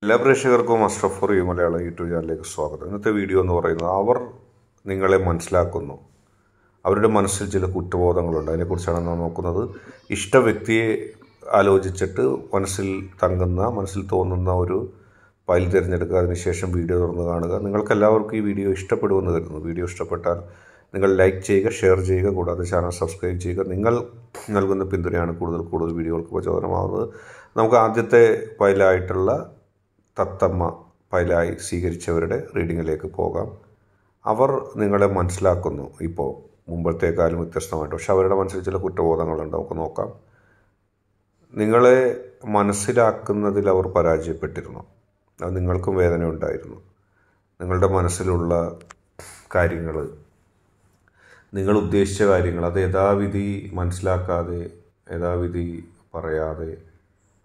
എല്ലാ പ്രേക്ഷകർക്കും Ashraf for you Malayalam YouTube ചാനലിലേക്ക് സ്വാഗതം. ഇന്നത്തെ വീഡിയോ എന്ന് പറയുന്നത് അവർ നിങ്ങളെ മനസ്സിലാക്കുന്നു, അവരുടെ മനസ്സിൽ ചില കുറ്റബോധങ്ങളുണ്ട്, അതിനെക്കുറിച്ചാണ് നാം നോക്കുന്നത്. ഇഷ്ട വ്യക്തിയെ ആലോചിച്ചിട്ട് മനസ്സിൽ തോന്നുന്ന ഒരു ഫയൽ തിരഞ്ഞെടുക്കുക. അതിനുശേഷം വീഡിയോ തുറന്ന് കാണുക. നിങ്ങൾക്കെല്ലാവർക്കും ഈ വീഡിയോ ഇഷ്ടപ്പെടുമെന്ന് കരുതുന്നു. വീഡിയോ ഇഷ്ടപ്പെട്ടാൽ നിങ്ങൾ ലൈക്ക് ചെയ്യുക, ഷെയർ ചെയ്യുക, കൂടാതെ ചാനൽ സബ്സ്ക്രൈബ് ചെയ്യുക. നിങ്ങൾ നൽകുന്ന പിന്തുണയാണ് കൂടുതൽ വീഡിയോകൾക്ക് പ്രചോദനമാകുന്നത്. നമുക്ക് ആദ്യത്തെ ഫയലായിട്ടുള്ള തത്തമ്മ ഫയലായി സ്വീകരിച്ചവരുടെ റീഡിങ്ങിലേക്ക് പോകാം. അവർ നിങ്ങളെ മനസ്സിലാക്കുന്നു, ഇപ്പോൾ മുമ്പത്തേക്കാളും വ്യത്യസ്തമായിട്ട്. പക്ഷെ അവരുടെ മനസ്സിൽ ചില കുറ്റബോധങ്ങളുണ്ട്. നമുക്ക് നോക്കാം. നിങ്ങളെ മനസ്സിലാക്കുന്നതിൽ അവർ പരാജയപ്പെട്ടിരുന്നു. അത് നിങ്ങൾക്കും വേദന ഉണ്ടായിരുന്നു. നിങ്ങളുടെ മനസ്സിലുള്ള കാര്യങ്ങൾ, നിങ്ങൾ ഉദ്ദേശിച്ച കാര്യങ്ങൾ, അത് യഥാവിധി മനസ്സിലാക്കാതെ, യഥാവിധി പറയാതെ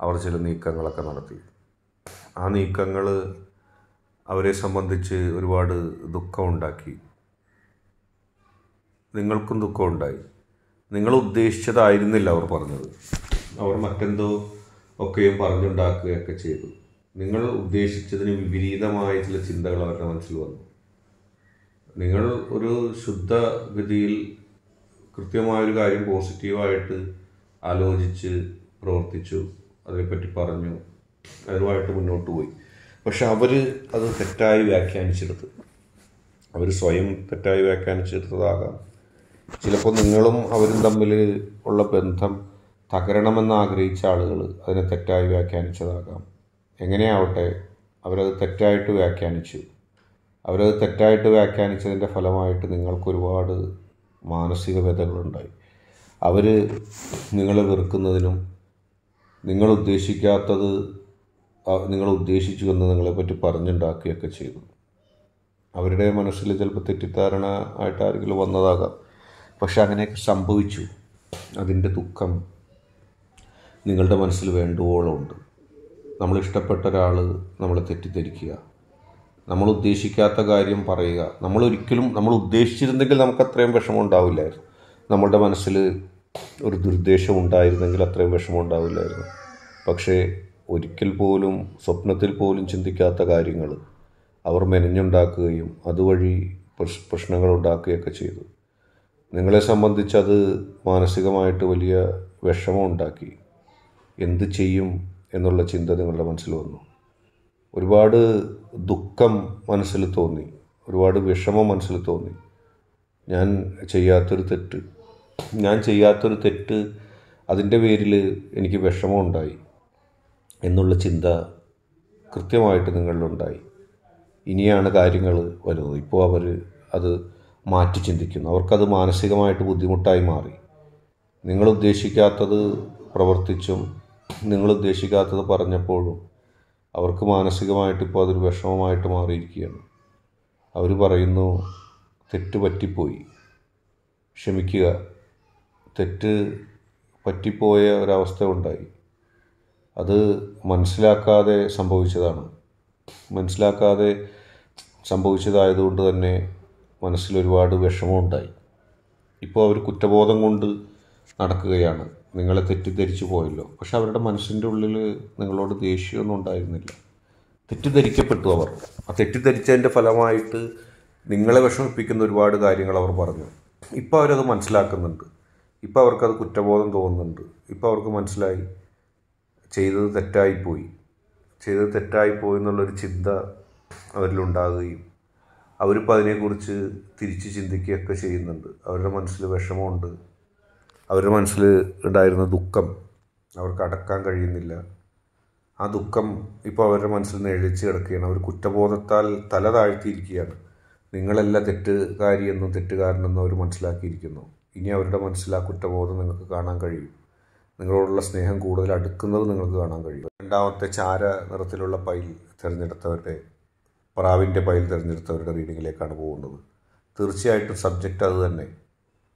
അവർ ചില നീക്കങ്ങളൊക്കെ നടത്തി. ആ നീക്കങ്ങൾ അവരെ സംബന്ധിച്ച് ഒരുപാട് ദുഃഖമുണ്ടാക്കി. നിങ്ങൾക്കും ദുഃഖമുണ്ടായി. നിങ്ങൾ ഉദ്ദേശിച്ചതായിരുന്നില്ല അവർ പറഞ്ഞത്. അവർ മറ്റെന്തോ ഒക്കെയും പറഞ്ഞുണ്ടാക്കുകയൊക്കെ ചെയ്തു. നിങ്ങൾ ഉദ്ദേശിച്ചതിന് വിപരീതമായ ചില ചിന്തകൾ അവരുടെ മനസ്സിൽ വന്നു. നിങ്ങൾ ഒരു ശുദ്ധഗതിയിൽ കൃത്യമായൊരു കാര്യം പോസിറ്റീവായിട്ട് ആലോചിച്ച് പ്രവർത്തിച്ചു, അതിനെപ്പറ്റി പറഞ്ഞു, അതുമായിട്ട് മുന്നോട്ട് പോയി. പക്ഷെ അവർ അത് തെറ്റായി വ്യാഖ്യാനിച്ചെടുത്ത്, അവർ സ്വയം തെറ്റായി വ്യാഖ്യാനിച്ചെടുത്തതാകാം. ചിലപ്പോൾ നിങ്ങളും അവരും തമ്മിൽ ഉള്ള ബന്ധം തകരണമെന്ന് ആഗ്രഹിച്ച ആളുകൾ അതിനെ തെറ്റായി വ്യാഖ്യാനിച്ചതാകാം. എങ്ങനെയാവട്ടെ, അവരത് തെറ്റായിട്ട് വ്യാഖ്യാനിച്ചു. അവരത് തെറ്റായിട്ട് വ്യാഖ്യാനിച്ചതിൻ്റെ ഫലമായിട്ട് നിങ്ങൾക്കൊരുപാട് മാനസിക വ്യതകളുണ്ടായി. അവർ നിങ്ങളെ വെറുക്കുന്നതിനും നിങ്ങൾ ഉദ്ദേശിച്ചു എന്ന് നിങ്ങളെപ്പറ്റി പറഞ്ഞുണ്ടാക്കുകയൊക്കെ ചെയ്തു. അവരുടെ മനസ്സിൽ ചിലപ്പോൾ തെറ്റിദ്ധാരണ ആയിട്ട് ആരെങ്കിലും വന്നതാകാം. പക്ഷെ അങ്ങനെയൊക്കെ സംഭവിച്ചു. അതിൻ്റെ ദുഃഖം നിങ്ങളുടെ മനസ്സിൽ വേണ്ടുവോളം ഉണ്ട്. നമ്മളിഷ്ടപ്പെട്ട ഒരാൾ നമ്മളെ തെറ്റിദ്ധരിക്കുക, നമ്മൾ ഉദ്ദേശിക്കാത്ത കാര്യം പറയുക. നമ്മൾ ഉദ്ദേശിച്ചിരുന്നെങ്കിൽ നമുക്ക് അത്രയും വിഷമം ഉണ്ടാവില്ലായിരുന്നു. നമ്മളുടെ മനസ്സിൽ ഒരു ദുരുദ്ദേശം ഉണ്ടായിരുന്നെങ്കിൽ അത്രയും വിഷമം ഉണ്ടാവില്ലായിരുന്നു. പക്ഷേ ഒരിക്കൽ പോലും സ്വപ്നത്തിൽ പോലും ചിന്തിക്കാത്ത കാര്യങ്ങൾ അവർ മെനഞ്ഞുണ്ടാക്കുകയും അതുവഴി പ്രശ്നങ്ങൾ ഉണ്ടാക്കുകയൊക്കെ ചെയ്തു. നിങ്ങളെ സംബന്ധിച്ചത് മാനസികമായിട്ട് വലിയ വിഷമം ഉണ്ടാക്കി. എന്ത് ചെയ്യും എന്നുള്ള ചിന്ത നിങ്ങളുടെ മനസ്സിൽ വന്നു. ഒരുപാട് ദുഃഖം മനസ്സിൽ തോന്നി, ഒരുപാട് വിഷമം മനസ്സിൽ തോന്നി. ഞാൻ ചെയ്യാത്തൊരു തെറ്റ്, അതിൻ്റെ പേരിൽ എനിക്ക് വിഷമമുണ്ടായി എന്നുള്ള ചിന്ത കൃത്യമായിട്ട് നിങ്ങളിലുണ്ടായി. ഇനിയാണ് കാര്യങ്ങൾ വരുന്നത്. ഇപ്പോൾ അവർ അത് മാറ്റി ചിന്തിക്കുന്നു. അവർക്കത് മാനസികമായിട്ട് ബുദ്ധിമുട്ടായി മാറി. നിങ്ങൾ ഉദ്ദേശിക്കാത്തത് പ്രവർത്തിച്ചും നിങ്ങൾ ഉദ്ദേശിക്കാത്തത് പറഞ്ഞപ്പോഴും അവർക്ക് മാനസികമായിട്ട് ഇപ്പോൾ അതൊരു വിഷമമായിട്ട് മാറിയിരിക്കുകയാണ്. അവർ പറയുന്നു, തെറ്റ് പറ്റിപ്പോയി, ക്ഷമിക്കുക. തെറ്റ് പറ്റിപ്പോയ ഒരവസ്ഥ ഉണ്ടായി. അത് മനസ്സിലാക്കാതെ സംഭവിച്ചതായതുകൊണ്ട് തന്നെ മനസ്സിലൊരുപാട് വിഷമമുണ്ടായി. ഇപ്പോൾ അവർ കുറ്റബോധം കൊണ്ട് നടക്കുകയാണ്. നിങ്ങളെ തെറ്റിദ്ധരിച്ചു പോയല്ലോ. പക്ഷെ അവരുടെ മനസ്സിൻ്റെ ഉള്ളിൽ നിങ്ങളോട് ദേഷ്യമൊന്നും ഉണ്ടായിരുന്നില്ല. തെറ്റിദ്ധരിക്കപ്പെട്ടു അവർ. ആ തെറ്റിദ്ധരിച്ചതിൻ്റെ ഫലമായിട്ട് നിങ്ങളെ വിഷമിപ്പിക്കുന്ന ഒരുപാട് കാര്യങ്ങൾ അവർ പറഞ്ഞു. ഇപ്പോൾ അവരത് മനസ്സിലാക്കുന്നുണ്ട്. ഇപ്പോൾ അവർക്കത് കുറ്റബോധം തോന്നുന്നുണ്ട്. ഇപ്പോൾ അവർക്ക് മനസ്സിലായി ചെയ്തത് തെറ്റായിപ്പോയി എന്നുള്ളൊരു ചിന്ത അവരിലുണ്ടാകുകയും അവരിപ്പോൾ അതിനെക്കുറിച്ച് തിരിച്ച് ചിന്തിക്കുകയൊക്കെ ചെയ്യുന്നുണ്ട്. അവരുടെ മനസ്സിൽ വിഷമമുണ്ട്. അവരുടെ മനസ്സിൽ ഉണ്ടായിരുന്ന ദുഃഖം അവർക്ക് അടക്കാൻ കഴിയുന്നില്ല. ആ ദുഃഖം ഇപ്പോൾ അവരുടെ മനസ്സിൽ നിന്ന് എഴുതിച്ച് കിടക്കുകയാണ്. അവർ കുറ്റബോധത്താൽ തല താഴ്ത്തിയിരിക്കുകയാണ്. നിങ്ങളല്ല തെറ്റുകാരിയെന്നും തെറ്റുകാരനെന്നും അവർ മനസ്സിലാക്കിയിരിക്കുന്നു. ഇനി അവരുടെ മനസ്സിൽ ആ കുറ്റബോധം നിങ്ങൾക്ക് കാണാൻ കഴിയും. നിങ്ങളോടുള്ള സ്നേഹം കൂടുതൽ അടുക്കുന്നത് നിങ്ങൾക്ക് കാണാൻ കഴിയും. രണ്ടാമത്തെ ചാര നിറത്തിലുള്ള പ്രാവിൻ്റെ പൈൽ തിരഞ്ഞെടുത്തവരുടെ റീഡിങ്ങിലേക്കാണ് പോകുന്നത്. തീർച്ചയായിട്ടും സബ്ജക്റ്റ് അത് തന്നെ.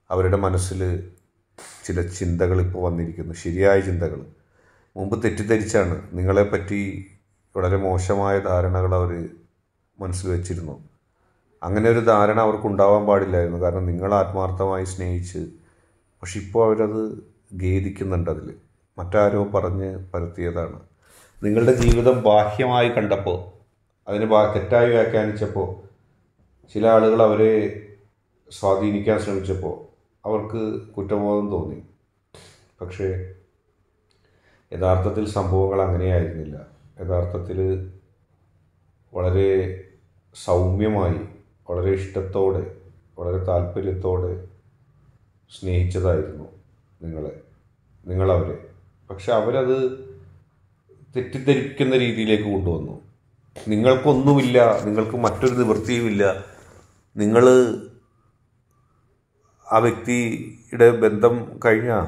അവരുടെ മനസ്സിൽ ചില ചിന്തകൾ ഇപ്പോൾ വന്നിരിക്കുന്നു, ശരിയായ ചിന്തകൾ. മുമ്പ് തെറ്റിദ്ധരിച്ചാണ്. നിങ്ങളെപ്പറ്റി വളരെ മോശമായ ധാരണകൾ അവർ മനസ്സിൽ വെച്ചിരുന്നു. അങ്ങനെ ഒരു ധാരണ അവർക്കുണ്ടാവാൻ പാടില്ലായിരുന്നു. കാരണം നിങ്ങൾ ആത്മാർത്ഥമായി സ്നേഹിച്ച്, പക്ഷെ ഇപ്പോൾ അവരത് ഖേദിക്കുന്നുണ്ട്. അതിൽ മറ്റാരോ പറഞ്ഞ് പരത്തിയതാണ്. നിങ്ങളുടെ ജീവിതം ബാഹ്യമായി കണ്ടപ്പോൾ, അതിനെ തെറ്റായി വ്യാഖ്യാനിച്ചപ്പോൾ, ചില ആളുകൾ അവരെ സ്വാധീനിക്കാൻ ശ്രമിച്ചപ്പോൾ അവർക്ക് കുറ്റബോധം തോന്നി. പക്ഷേ യഥാർത്ഥത്തിൽ സംഭവങ്ങൾ അങ്ങനെയായിരുന്നില്ല. യഥാർത്ഥത്തിൽ വളരെ സൗമ്യമായി, വളരെ ഇഷ്ടത്തോടെ, വളരെ താല്പര്യത്തോടെ സ്നേഹിച്ചതായിരുന്നു നിങ്ങളവരെ. പക്ഷെ അവരത് തെറ്റിദ്ധരിപ്പിക്കുന്ന രീതിയിലേക്ക് കൊണ്ടുവന്നു. നിങ്ങൾക്കൊന്നുമില്ല, നിങ്ങൾക്ക് മറ്റൊരു നിവൃത്തിയുമില്ല, നിങ്ങൾ ആ വ്യക്തിയുടെ ബന്ധം കഴിഞ്ഞാൽ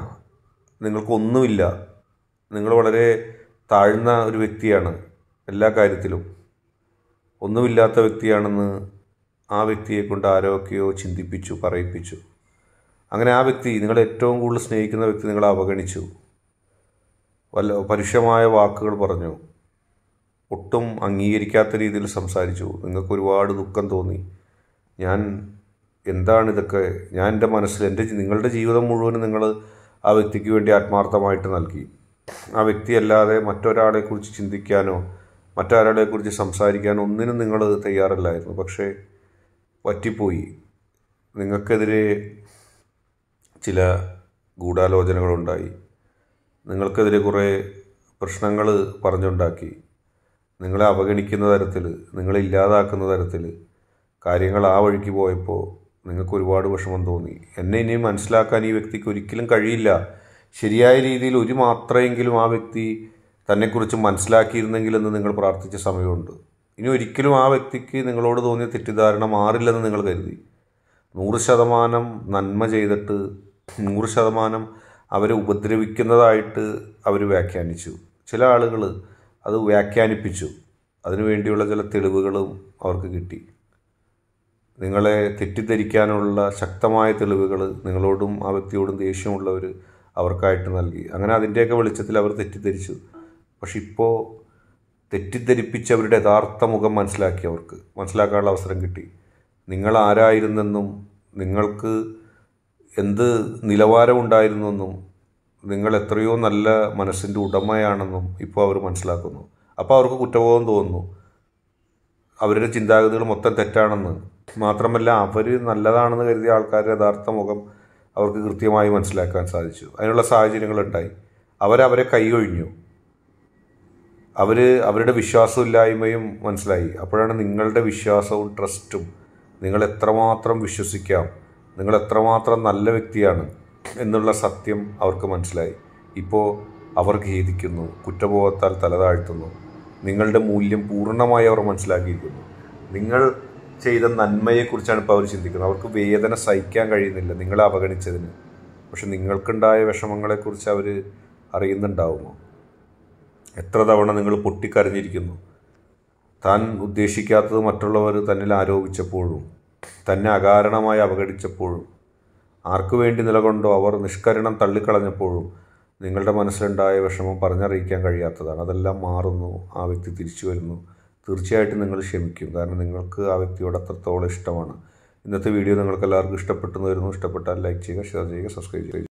നിങ്ങൾക്കൊന്നുമില്ല, നിങ്ങൾ വളരെ താഴ്ന്ന ഒരു വ്യക്തിയാണ്, എല്ലാ കാര്യത്തിലും ഒന്നുമില്ലാത്ത വ്യക്തിയാണെന്ന് ആ വ്യക്തിയെ കൊണ്ട് ആരൊക്കെയോ ചിന്തിപ്പിച്ചു, പറയിപ്പിച്ചു. അങ്ങനെ ആ വ്യക്തി, നിങ്ങൾ ഏറ്റവും കൂടുതൽ സ്നേഹിക്കുന്ന വ്യക്തി, നിങ്ങളെ അവഗണിച്ചു, പരുഷമായ വാക്കുകൾ പറഞ്ഞു, ഒട്ടും അംഗീകരിക്കാത്ത രീതിയിൽ സംസാരിച്ചു. നിങ്ങൾക്ക് ഒരുപാട് ദുഃഖം തോന്നി. എന്താണിതൊക്കെ, ഞാൻ എൻ്റെ മനസ്സിൽ നിങ്ങളുടെ ജീവിതം മുഴുവനും നിങ്ങൾ ആ വ്യക്തിക്ക് വേണ്ടി ആത്മാർത്ഥമായിട്ട് നൽകി. ആ വ്യക്തിയല്ലാതെ മറ്റൊരാളെക്കുറിച്ച് ചിന്തിക്കാനോ മറ്റൊരാളെക്കുറിച്ച് സംസാരിക്കാനോ ഒന്നിനും നിങ്ങൾ തയ്യാറല്ലായിരുന്നു. പക്ഷേ പറ്റിപ്പോയി. നിങ്ങൾക്കെതിരെ ചില ഗൂഢാലോചനകളുണ്ടായി, നിങ്ങൾക്കെതിരെ കുറേ പ്രശ്നങ്ങൾ പറഞ്ഞുണ്ടാക്കി, നിങ്ങളെ അവഗണിക്കുന്ന തരത്തിൽ, നിങ്ങളെ ഇല്ലാതാക്കുന്ന തരത്തിൽ കാര്യങ്ങൾ ആ വഴിക്ക് പോയപ്പോൾ നിങ്ങൾക്ക് ഒരുപാട് വിഷമം തോന്നി. എന്നെ ഇനിയും മനസ്സിലാക്കാൻ ഈ വ്യക്തിക്ക് ഒരിക്കലും കഴിയില്ല, ശരിയായ രീതിയിൽ ഒരു മാത്രമെങ്കിലും ആ വ്യക്തി തന്നെക്കുറിച്ച് മനസ്സിലാക്കിയിരുന്നെങ്കിലെന്ന് നിങ്ങൾ പ്രാർത്ഥിച്ച സമയമുണ്ട്. ഇനി ഒരിക്കലും ആ വ്യക്തിക്ക് നിങ്ങളോട് തോന്നിയ തെറ്റിദ്ധാരണ മാറില്ലെന്ന് നിങ്ങൾ കരുതി. 100% നന്മ ചെയ്തിട്ട് 100% അവരെ ഉപദ്രവിക്കുന്നതായിട്ട് അവർ വ്യാഖ്യാനിച്ചു. ചില ആളുകൾ അത് വ്യാഖ്യാനിപ്പിച്ചു. അതിനുവേണ്ടിയുള്ള ചില തെളിവുകളും അവർക്ക് കിട്ടി. നിങ്ങളെ തെറ്റിദ്ധരിക്കാനുള്ള ശക്തമായ തെളിവുകൾ നിങ്ങളോടും ആ വ്യക്തിയോടും ദേഷ്യമുള്ളവർ അവർക്കായിട്ട് നൽകി. അങ്ങനെ അതിൻ്റെയൊക്കെ വെളിച്ചത്തിൽ അവർ തെറ്റിദ്ധരിച്ചു. പക്ഷെ ഇപ്പോൾ തെറ്റിദ്ധരിപ്പിച്ചവരുടെ യഥാർത്ഥ മുഖം മനസ്സിലാക്കാനുള്ള അവസരം കിട്ടി. നിങ്ങൾ ആരായിരുന്നെന്നും നിങ്ങൾക്ക് എന്ത് നിലവാരമുണ്ടായിരുന്നെന്നും നിങ്ങൾ എത്രയോ നല്ല മനസ്സിൻ്റെ ഉടമയാണെന്നും ഇപ്പോൾ അവർ മനസ്സിലാക്കുന്നു. അപ്പോൾ അവർക്ക് കുറ്റബോധം തോന്നുന്നു, അവരുടെ ചിന്താഗതികൾ മൊത്തം തെറ്റാണെന്ന്. മാത്രമല്ല, അവർ നല്ലതാണെന്ന് കരുതിയ ആൾക്കാരുടെ യഥാർത്ഥ മുഖം അവർക്ക് കൃത്യമായി മനസ്സിലാക്കാൻ സാധിച്ചു. അതിനുള്ള സാഹചര്യങ്ങളുണ്ടായി. അവരെ കൈയൊഴിഞ്ഞു. അവരുടെ വിശ്വാസമില്ലായ്മയും മനസ്സിലായി. അപ്പോഴാണ് നിങ്ങളുടെ വിശ്വാസവും ട്രസ്റ്റും, നിങ്ങൾ എത്രമാത്രം വിശ്വസിക്കാം, നിങ്ങൾ എത്രമാത്രം നല്ല വ്യക്തിയാണ് എന്നുള്ള സത്യം അവർക്ക് മനസ്സിലായി. ഇപ്പോൾ അവർ ഖേദിക്കുന്നു, കുറ്റബോധത്താൽ തലതാഴ്ത്തുന്നു. നിങ്ങളുടെ മൂല്യം പൂർണ്ണമായി അവർ മനസ്സിലാക്കിയിരിക്കുന്നു. നിങ്ങൾ ചെയ്ത നന്മയെക്കുറിച്ചാണ് ഇപ്പോൾ അവർ ചിന്തിക്കുന്നത്. അവർക്ക് വേദന സഹിക്കാൻ കഴിയുന്നില്ല നിങ്ങളെ അവഗണിച്ചതിന്. പക്ഷെ നിങ്ങൾക്കുണ്ടായ വിഷമങ്ങളെക്കുറിച്ച് അവർ അറിയുന്നുണ്ടാവുമോ? എത്ര തവണ നിങ്ങൾ പൊട്ടിക്കരഞ്ഞിരിക്കുന്നു. താൻ ഉദ്ദേശിക്കാത്തത് മറ്റുള്ളവർ തന്നിൽ ആരോപിച്ചപ്പോഴും, തന്നെ അകാരണമായി അവഗണിച്ചപ്പോഴും, ആർക്കു വേണ്ടി നിലകൊണ്ടോ അവർ നിഷ്കരണം തള്ളിക്കളഞ്ഞപ്പോഴും നിങ്ങളുടെ മനസ്സിലുണ്ടായ വിഷമം പറഞ്ഞറിയിക്കാൻ കഴിയാത്തതാണ്. അതെല്ലാം മാറുന്നു. ആ വ്യക്തി തിരിച്ചു വരുന്നു. തീർച്ചയായിട്ടും നിങ്ങൾ ക്ഷമിക്കും. കാരണം നിങ്ങൾക്ക് ആ വ്യക്തിയോട് അത്രത്തോളം ഇഷ്ടമാണ്. ഇന്നത്തെ വീഡിയോ നിങ്ങൾക്ക് എല്ലാവർക്കും ഇഷ്ടപ്പെട്ടെന്ന് വരുന്നു. ഇഷ്ടപ്പെട്ടാൽ ലൈക്ക് ചെയ്യുക, ഷെയർ ചെയ്യുക, സബ്സ്ക്രൈബ് ചെയ്യുക.